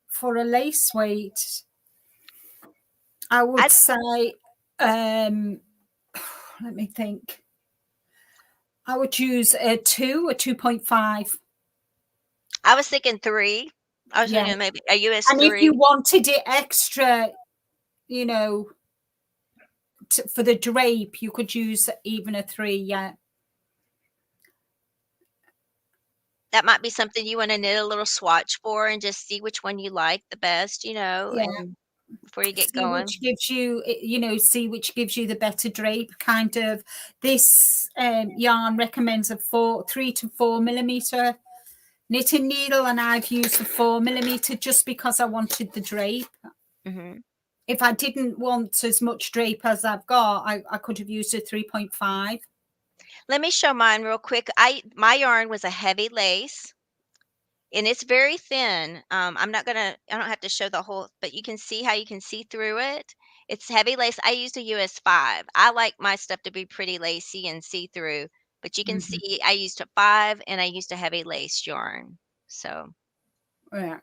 for a lace weight, I would I say, um, let me think. I would use a 2.5. I was thinking 3. I was Yeah. thinking maybe a US And if you 3. wanted it extra, you know, for the drape, you could use even a 3. Yeah. That might be something you wanna knit a little swatch for and just see which one you like the best, Yeah. and before you get See which going. gives you, see which gives you the better drape. Kind of, this yarn recommends a 3 to 4 millimeter knitting needle, and I've used the 4 millimeter just because I wanted the drape. Mhm. If I didn't want as much drape as I've got, I could have used a 3.5. Let me show mine real quick. My yarn was a heavy lace, and it's very thin. I don't have to show the whole, but you can see how you can see through it. It's heavy lace. I used a US 5. I like my stuff to be pretty lacy and see through, but you can Mm-hmm. see I used a 5 and I used a heavy lace yarn. So, Yeah,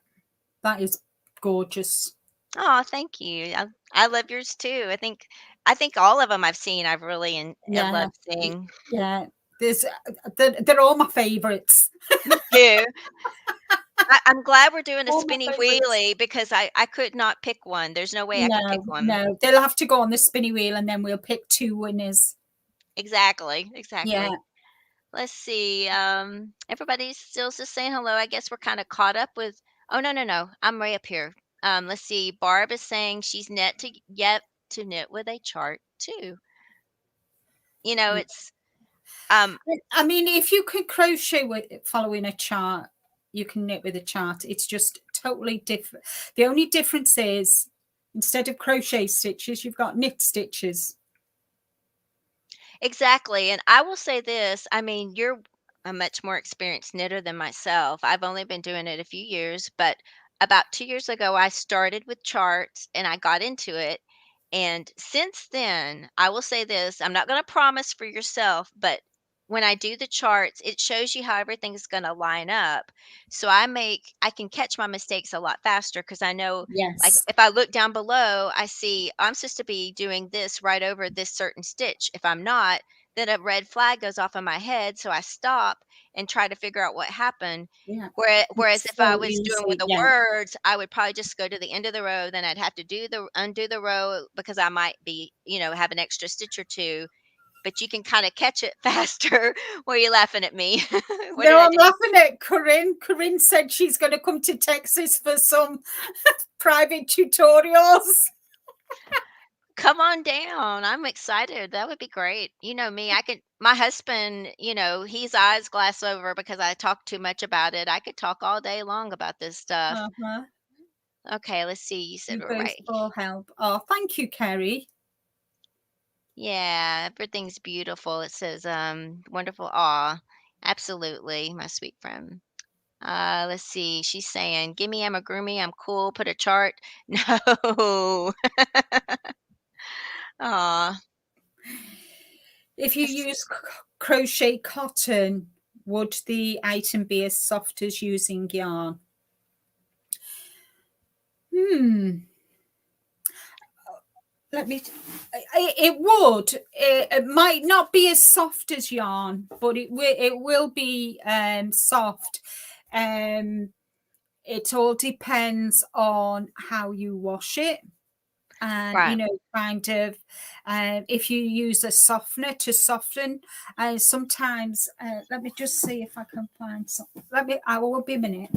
that is gorgeous. oh, thank you. I love yours too. I think all of them I've seen I've really I Yeah, love seeing. yeah. There's they're all my favorites. Me too. I'm glad we're doing a All my spinny favorites. wheelie because I could not pick one. There's no way I could pick No, one. no, they'll have to go on the spinny wheel, and then we'll pick 2 winners. Exactly, Yeah, exactly. Let's see. Everybody's still just saying hello. I guess we're kind of caught up with. Oh no, no, no. I'm way up here. Let's see. Barb is saying she's yet to knit with a chart too. yeah. It's um I mean, if you can crochet with following a chart, you can knit with a chart. It's just totally different. The only difference is, instead of crochet stitches, you've got knit stitches. Exactly, and I will say this, I mean, you're a much more experienced knitter than myself. I've only been doing it a few years, but about 2 years ago, I started with charts and I got into it. And since then, I will say this, I'm not going to promise for yourself, but when I do the charts, it shows you how everything's going to line up. So I can catch my mistakes a lot faster because I know, like, Yes. if I look down below, I see I'm supposed to be doing this right over this certain stitch. If I'm not, then a red flag goes off in my head, so I stop and try to figure out what happened. Yeah. Whereas It's if I so was doing with easy. the Yeah. words, I would probably just go to the end of the row, then I'd have to undo the row because I might be, have an extra stitch or 2, but you can kinda catch it faster. Why are you laughing at me? What did No, I I'm do? laughing at Corinne. Corinne said she's going to come to Texas for some private tutorials. Come on down. I'm excited. That would be great. You know me, my husband, he's eyes glass over because I talk too much about it. I could talk all day long about this stuff. Uh-huh. Okay, let's see. You said You we're both right. for help. Oh, thank you, Kerry. Yeah, everything's beautiful. It says, wonderful. Aw, absolutely, my sweet friend. Let's see. She's saying, "Gimme amigurumi. I'm cool. Put a chart." No. Aw. If you Let's see. use crochet cotton, would the item be as soft as using yarn? Hmm. Let me. It would. It might not be as soft as yarn, but it will be soft. It all depends on how you wash it. And Right. kind of if you use a softener to soften, sometimes let me just see if I can find something. I will be a minute.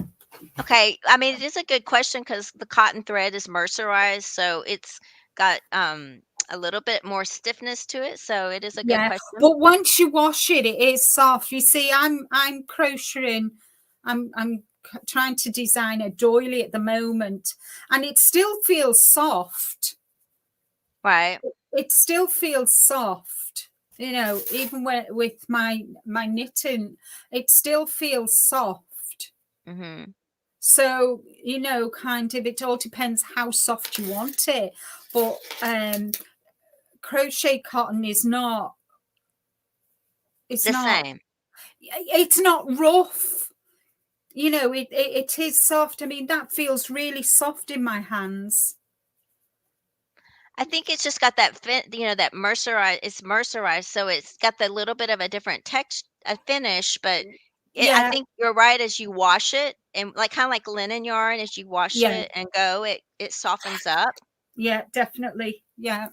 Okay. I mean, it is a good question because the cotton thread is mercerized, so it's got a little bit more stiffness to it. So it is a good Yeah, question. but once you wash it, it is soft. You see, I'm crocheting. I'm trying to design a doily at the moment, and it still feels soft. Right. It still feels soft. Even with my knitting, it still feels soft. Mm-hmm. So, kind of, it all depends how soft you want it. But crochet cotton is not, it's The not, same. it's not rough. It is soft. I mean, that feels really soft in my hands. I think it's just got that that mercerized. It's mercerized, so it's got the little bit of a different text, a finish. But I Yeah, think you're right. As you wash it, and like kind of like linen yarn, as you wash yeah, it and go, it softens up. yeah, definitely. Yeah,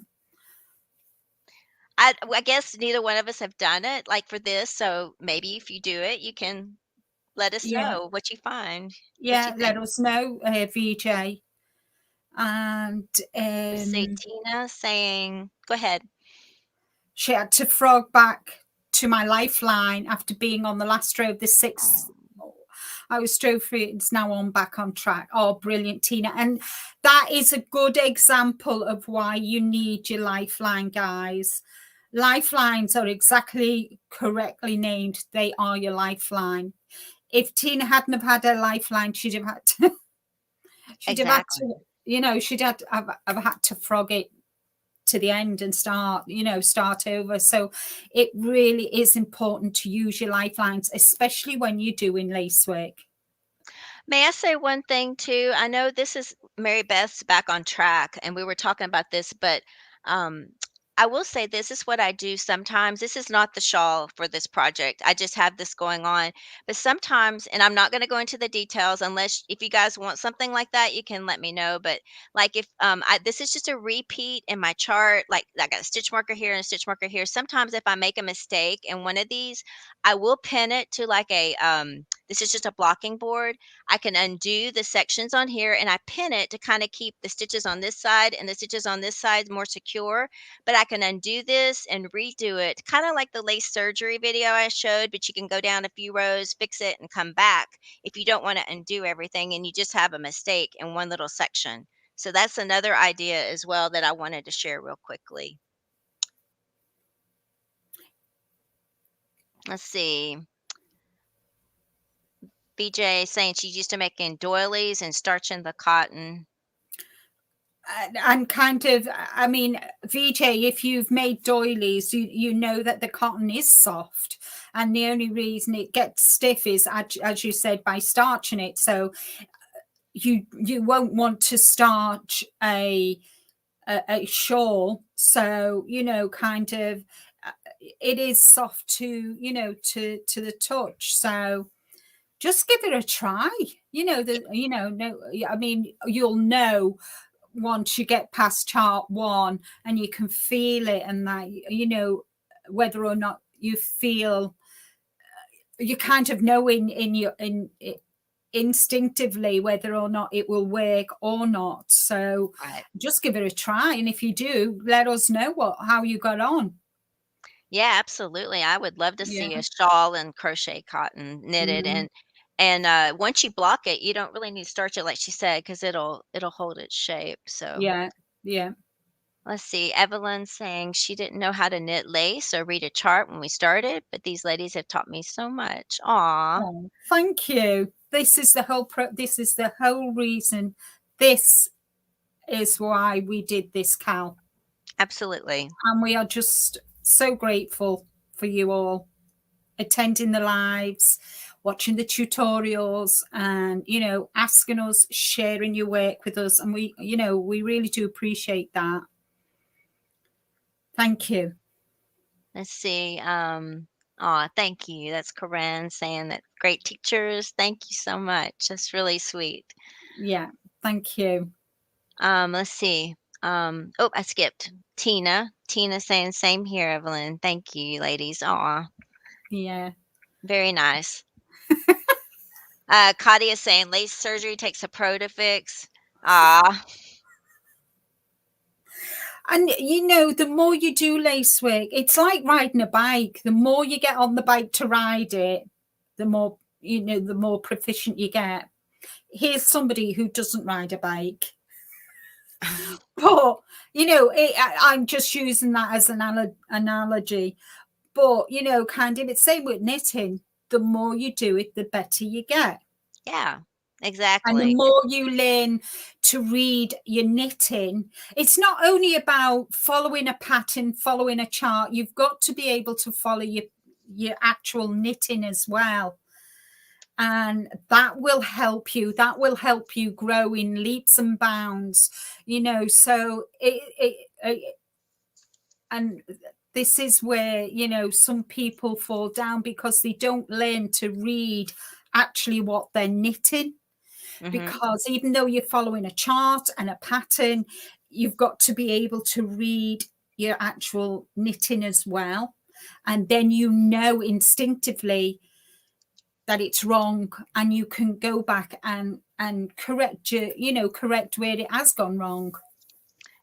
I guess neither one of us have done it like for this, so maybe if you do it, you can let us yeah, know what you find, what you yeah. Let think. us know, VJ. And Let's see, Tina saying, "Go ahead." she had to frog back to my lifeline after being on the last row of the sixth. I was strove for it. It's now on back on track. Oh, brilliant, Tina. And that is a good example of why you need your lifeline, guys. Lifelines are exactly correctly named. They are your lifeline. If Tina hadn't have had her lifeline, she'd have had to, she'd have had Exactly. to, she'd have had to frog it to the end and start over. So it really is important to use your lifelines, especially when you're doing lace work. May I say one thing too? I know this is Mary Beth's back on track, and we were talking about this, but um, I will say this is what I do sometimes. This is not the shawl for this project. I just have this going on. But sometimes, and I'm not going to go into the details unless if you guys want something like that, you can let me know. But like if this is just a repeat in my chart, like I got a stitch marker here and a stitch marker here. Sometimes if I make a mistake in one of these, I will pin it to like a this is just a blocking board. I can undo the sections on here and I pin it to kind of keep the stitches on this side and the stitches on this side more secure. But I can undo this and redo it, kind of like the lace surgery video I showed, but you can go down a few rows, fix it, and come back if you don't want to undo everything and you just have a mistake in one little section. So that's another idea as well that I wanted to share real quickly. Let's see. BJ saying she's used to making doilies and starching the cotton. And kind of, I mean, VJ, if you've made doilies, you know that the cotton is soft, and the only reason it gets stiff is, as you said, by starching it. So you won't want to starch a shawl. So kind of, it is soft to the touch. So just give it a try. No, I mean, you'll know once you get past chart one and you can feel it, and that whether or not you feel, you kind of know in your in instinctively whether or not it will work or not. So Right. just give it a try, and if you do, let us know how you got on. Yeah, absolutely. I would love to Yeah. see a shawl and crochet cotton knitted Mm. And once you block it, you don't really need to starch it like she said, because it'll hold its shape. So Yeah. Yeah. let's see. Evelyn saying she didn't know how to knit lace or read a chart when we started, but these ladies have taught me so much. Aw, Oh, thank you. This is the whole this is the whole reason. This is why we did this, Cal. absolutely. And we are just so grateful for you all attending the lives, watching the tutorials, and asking us, sharing your work with us. And we really do appreciate that. Thank you. Let's see. Aw, thank you. That's Corinne saying that great teachers. Thank you so much. That's really sweet. Yeah, thank you. Let's see. Oh, I skipped. Tina. Tina saying same here, Evelyn. Thank you, ladies. Aw, Yeah. very nice. Katia saying lace surgery takes a pro to fix. Ah, And the more you do lace work, it's like riding a bike. The more you get on the bike to ride it, the more the more proficient you get. Here's somebody who doesn't ride a bike, but I'm just using that as an analogy. But kind of it's same with knitting. The more you do it, the better you get. yeah, And the exactly. more you learn to read your knitting, it's not only about following a pattern, following a chart. You've got to be able to follow your actual knitting as well. And that will help you. That will help you grow in leaps and bounds. So and this is where some people fall down because they don't learn to read actually what they're knitting. Hmm. Because even though you're following a chart and a pattern, you've got to be able to read your actual knitting as well. And then instinctively that it's wrong, and you can go back and correct where it has gone wrong.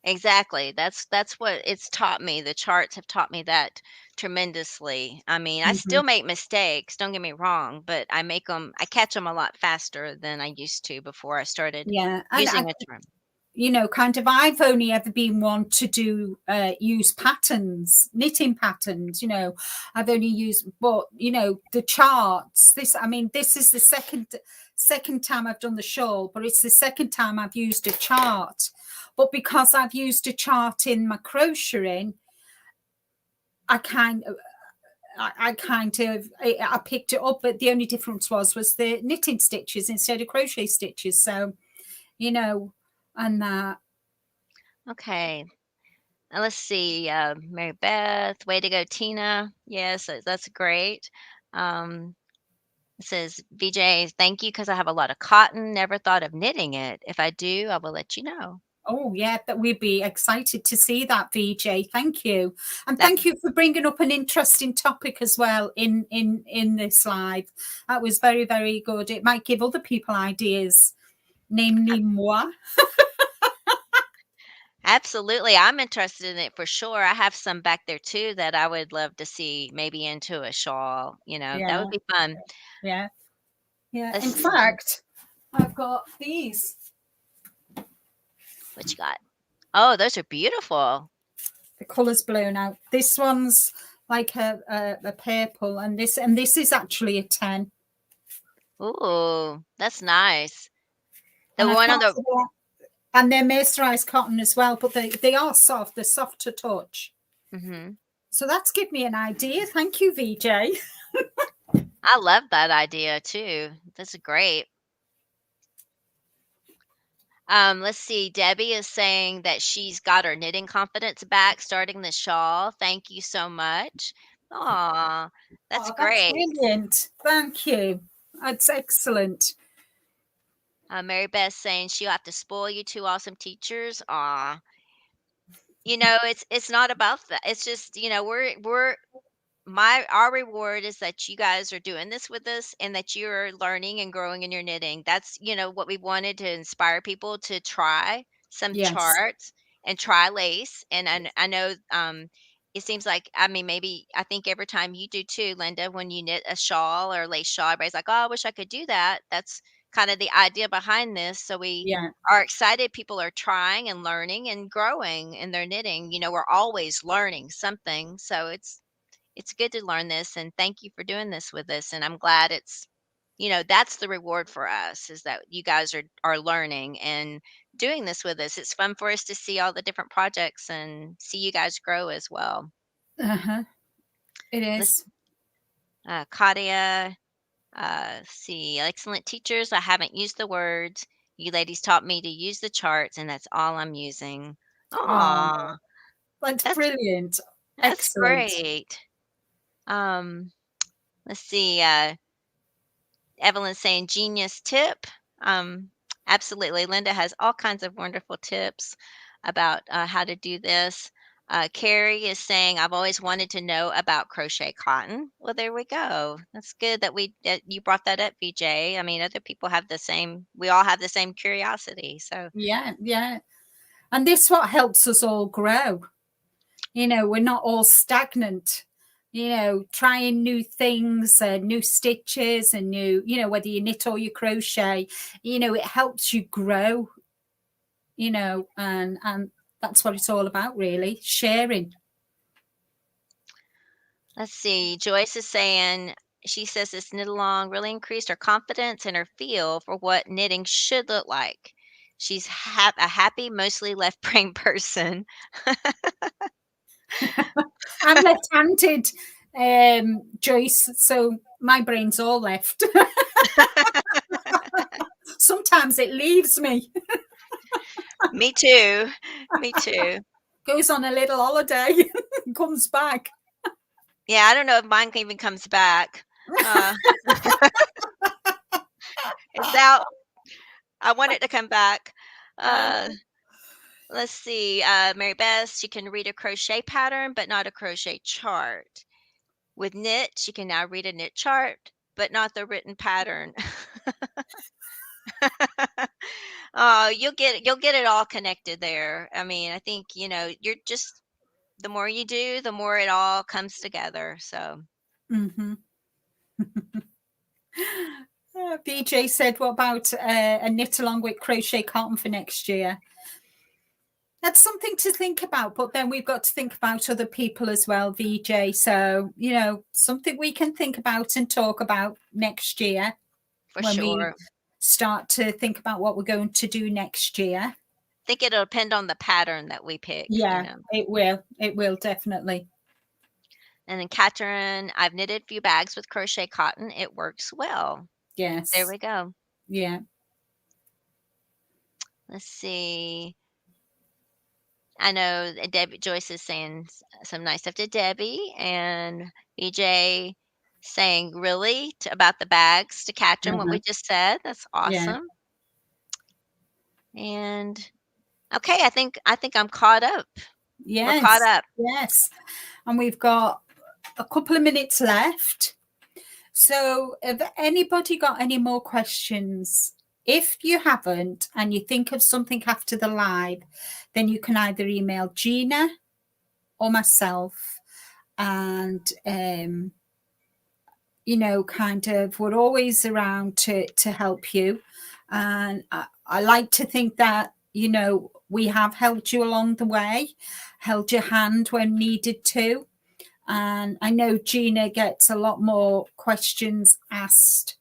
Exactly. That's what it's taught me. The charts have taught me that tremendously. I mean, I Mm-hmm. still make mistakes, don't get me wrong, but I catch them a lot faster than I used to before I started Yeah, and using a term. kind of I've only ever been one to do use patterns, knitting patterns. I've only used, but the charts. This is the second time I've done the shawl, but it's the second time I've used a chart. But because I've used a chart in my crocheting, I kind of. I picked it up, but the only difference was the knitting stitches instead of crochet stitches. So, and that. Okay. Let's see. Mary Beth, way to go, Tina. Yes, that's great. Um, it says, VJ, thank you because I have a lot of cotton. Never thought of knitting it. If I do, I will let you know. Oh, yeah, that we'd be excited to see that, VJ. Thank you. And That thank you for bringing up an interesting topic as well in this live. That was very, very good. It might give other people ideas, namely moi. absolutely. I'm interested in it for sure. I have some back there too that I would love to see maybe into a shawl. That would Yeah, be fun. yeah, yeah. Let's In see fact, I've got these. what you got. Oh, those are beautiful. The colour's blown out. This one's like a purple, and this is actually a 10. Ooh, that's nice. The And I've one on got, the and they're mercerized cotton as well, but they are soft. They're soft to touch. hmm So that's given me an idea. Thank you, VJ. I love that idea too. That's great. Let's see. Debbie is saying that she's got her knitting confidence back starting the shawl. Thank you so much. Aw, that's Oh, that's great. brilliant. Thank you. That's excellent. Mary Beth saying she'll have to spoil you two awesome teachers. Aw, it's not about that. It's just we're my our reward is that you guys are doing this with us and that you're learning and growing in your knitting. That's what we wanted to inspire people to try some Yes. charts and try lace. And I know it seems like, I mean, maybe I think every time you do too, Linda, when you knit a shawl or a lace shawl, everybody's like, "Oh, I wish I could do that." That's kind of the idea behind this. So we Yeah. are excited. People are trying and learning and growing in their knitting. We're always learning something. So it's good to learn this, and thank you for doing this with us. And I'm glad that's the reward for us, is that you guys are learning and doing this with us. It's fun for us to see all the different projects and see you guys grow as well. Uh-huh. It Let's is. Claudia, see, excellent teachers. I haven't used the words. You ladies taught me to use the charts, and that's all I'm using. Oh, Aw, that's that's brilliant. that's Excellent. great. Um, let's see. Evelyn's saying genius tip. Um, Absolutely. Linda has all kinds of wonderful tips about how to do this. Carrie is saying, I've always wanted to know about crochet cotton. Well, there we go. That's good that you brought that up, VJ. I mean, other people have we all have the same curiosity. So, Yeah, yeah. And this what helps us all grow. We're not all stagnant. Trying new things, new stitches, and whether you knit or you crochet, it helps you grow. And that's what it's all about, really, sharing. let's see. Joyce is saying, she says this knit along really increased her confidence and her feel for what knitting should look like. She's a happy, mostly left brain person. I'm left-handed, Joyce, so my brain's all left. Sometimes it leaves me. Me too. Me too. Goes on a little holiday, comes back. Yeah, I don't know if mine even comes back. Uh, it's out. I want it to come back. Uh, let's see. Mary Beth, she can read a crochet pattern, but not a crochet chart. With knit, she can now read a knit chart, but not the written pattern. You'll get it all connected there. I mean, I think, you're just the more you do, the more it all comes together. So Mm-hmm. BJ said, what about a knit along with crochet cotton for next year? That's something to think about, but then we've got to think about other people as well, VJ. So, something we can think about and talk about next year for when we sure. start to think about what we're going to do next year. I think it'll depend on the pattern that we pick. Yeah, it will. It will definitely. And then Catherine, I've knitted a few bags with crochet cotton. It works well. There Yes. we go. Yeah. Let's see. I know Debbie Joyce is saying some nice stuff to Debbie, and BJ saying really about the bags to Catherine, what Uh-huh. we just said. That's Yeah. awesome. And okay, I think I'm caught up. We're caught Yes. up. Yes. And we've got a couple of minutes left. So, have anybody got any more questions? If you haven't and you think of something after the live, then you can either email Gina or myself. And, kind of, we're always around to help you. And I like to think that, we have helped you along the way, held your hand when needed to. And I know Gina gets a lot more questions asked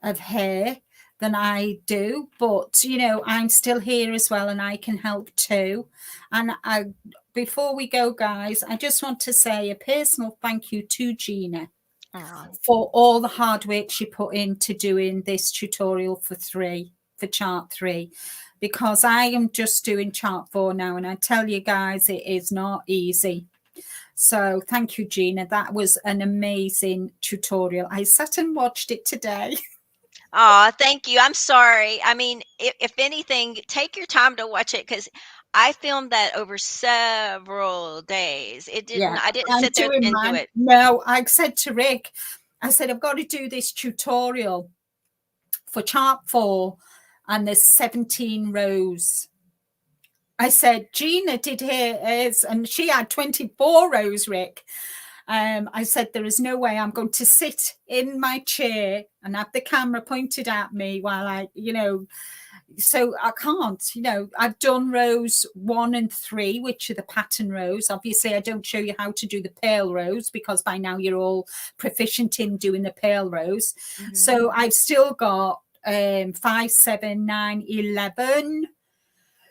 of her than I do, but I'm still here as well and I can help too. And before we go, guys, I just want to say a personal thank you to Gina for all the hard work she put into doing this tutorial for chart 3, because I am just doing chart 4 now, and I tell you guys, it is not easy. So thank you, Gina. That was an amazing tutorial. I sat and watched it today. Oh, thank you. I'm sorry. I mean, if anything, take your time to watch it, because I filmed that over several days. I didn't I'm sit there doing and do mine. it. No, I said to Rick, I said, I've got to do this tutorial for chart 4, and there's 17 rows. I said, Gina did hers, and she had 24 rows, Rick. I said, there is no way I'm going to sit in my chair and have the camera pointed at me while I, so I can't, I've done rows 1 and 3, which are the pattern rows. Obviously, I don't show you how to do the purl rows because by now you're all proficient in doing the purl rows. Mm-hmm. So I've still got 5, 7, 9, 11,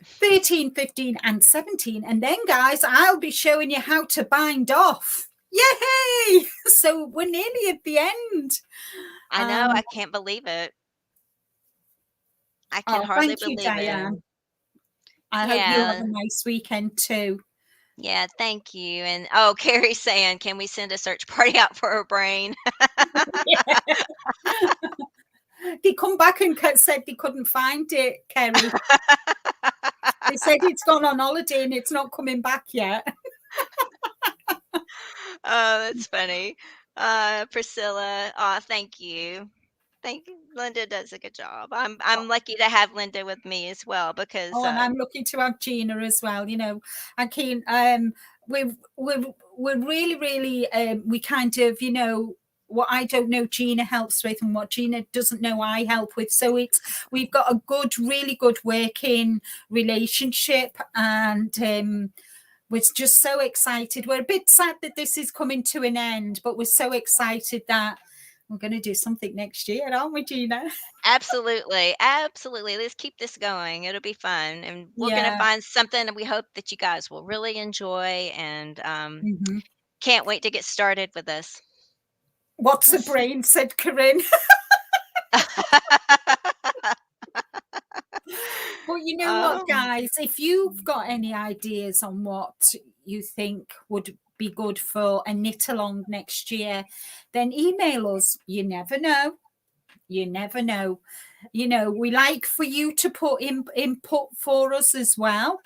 13, 15, and 17. And then, guys, I'll be showing you how to bind off. Yay! So we're nearly at the end. I know. I can't believe it. I can hardly thank you, believe Diane. it. I hope you have a nice weekend too. Yeah, thank you. And Carrie's saying, can we send a search party out for her brain? They come back and said they couldn't find it, Kerry. They said it's gone on holiday and it's not coming back yet. Oh, that's funny. Priscilla, thank you. Thank you. Linda does a good job. I'm lucky to have Linda with me as well because and I'm lucky to have Gina as well. I can we're really, really we kind of, what I don't know Gina helps with and what Gina doesn't know I help with. So we've got a really good working relationship, and we're just so excited. We're a bit sad that this is coming to an end, but we're so excited that we're going to do something next year, aren't we, Gina? Absolutely. Absolutely. Let's keep this going. It'll be fun. And we're going to find something that we hope that you guys will really enjoy, and can't wait to get started with this. What's a brain, said Corinne. But you know what, guys, if you've got any ideas on what you think would be good for a knit along next year, then email us. You never know. We like for you to put input for us as well,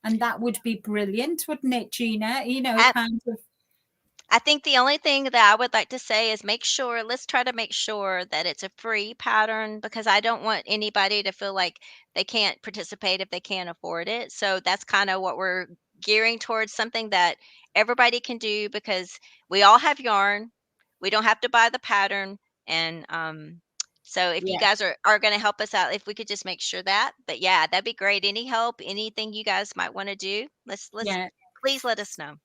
and that would be brilliant, wouldn't it, Gina? Kind of. I think the only thing that I would like to say is let's try to make sure that it's a free pattern, because I don't want anybody to feel like they can't participate if they can't afford it. So that's kind of what we're gearing towards, something that everybody can do, because we all have yarn. We don't have to buy the pattern. And so if you guys are going to help us out, if we could just make sure that. But yeah, that'd be great. Any help, anything you guys might want to do, please let us know.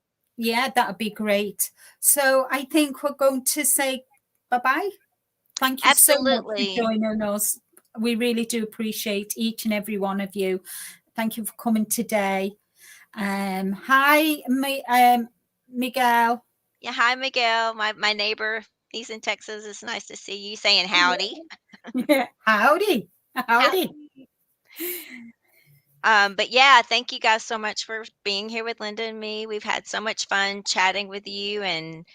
Yeah, that would be great. So I think we're going to say bye-bye. Thank you so much for joining us. We really do appreciate each and every one of you. Thank you for coming today. Hi, Miguel. Yeah, hi, Miguel, my neighbor. He's in Texas. It's nice to see you. Saying howdy. Yeah. Howdy. But yeah, thank you guys so much for being here with Linda and me. We've had so much fun chatting with you and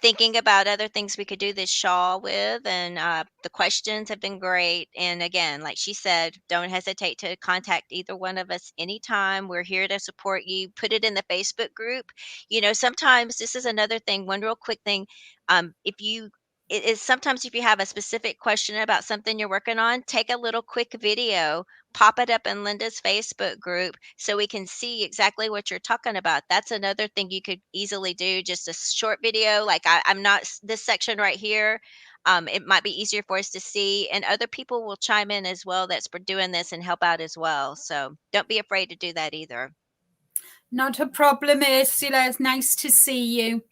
thinking about other things we could do this shawl with. And the questions have been great. And again, like she said, don't hesitate to contact either one of us anytime. We're here to support you. Put it in the Facebook group. Sometimes this is another thing, one real quick thing. Sometimes if you have a specific question about something you're working on, take a little quick video, pop it up in Linda's Facebook group so we can see exactly what you're talking about. That's another thing you could easily do, just a short video. Like I'm not this section right here. It might be easier for us to see, and other people will chime in as well that's for doing this and help out as well. So don't be afraid to do that either. Not a problem, Ursula. It's nice to see you.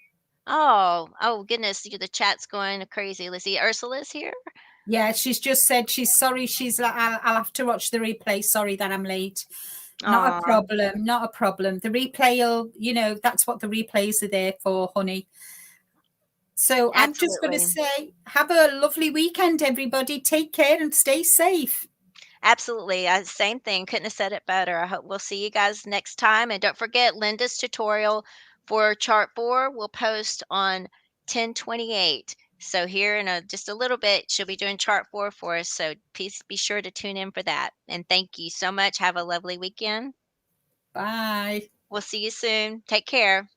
Oh goodness, the chat's going crazy. Let's see, Ursula's here. Yeah, she's just said she's sorry. She's like, I'll have to watch the replay. Sorry that I'm late. Not a problem. Not a problem. The replay will, that's what the replays are there for, honey. So I'm just going to say, have a lovely weekend, everybody. Take care and stay safe. Absolutely. Same thing. Couldn't have said it better. I hope we'll see you guys next time. And don't forget, Linda's tutorial for chart 4 will post on 10/28. So here in just a little bit, she'll be doing chart 4 for us. So please be sure to tune in for that. And thank you so much. Have a lovely weekend. Bye. We'll see you soon. Take care.